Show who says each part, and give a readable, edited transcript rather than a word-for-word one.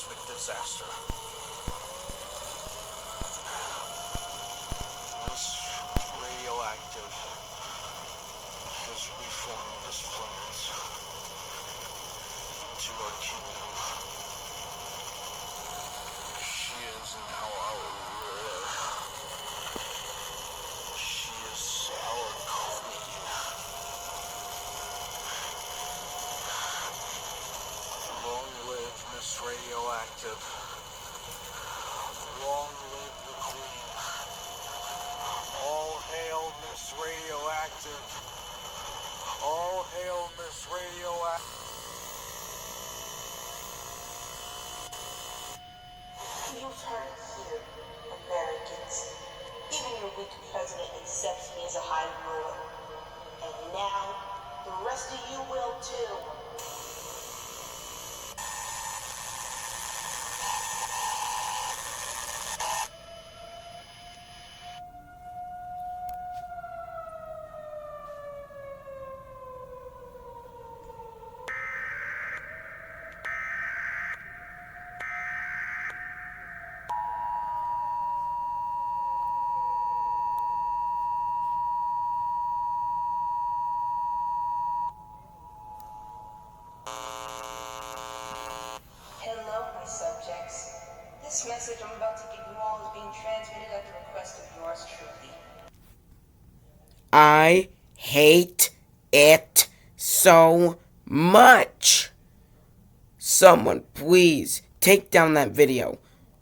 Speaker 1: cosmic disaster. This radioactive has reformed this planet into our kingdom. She is now our ruler. She is our queen. Long live Miss Radioactive. Long live the Queen. All hail Miss Radioactive. All hail Miss Radioactive.
Speaker 2: You've heard it here, Americans. Even your weak president accepts me as a high ruler. And now, the rest of you will too. Hello, my subjects. This message I'm about to give you all is being transmitted at the request of yours truly.
Speaker 3: I hate it so much. Someone please take down that video.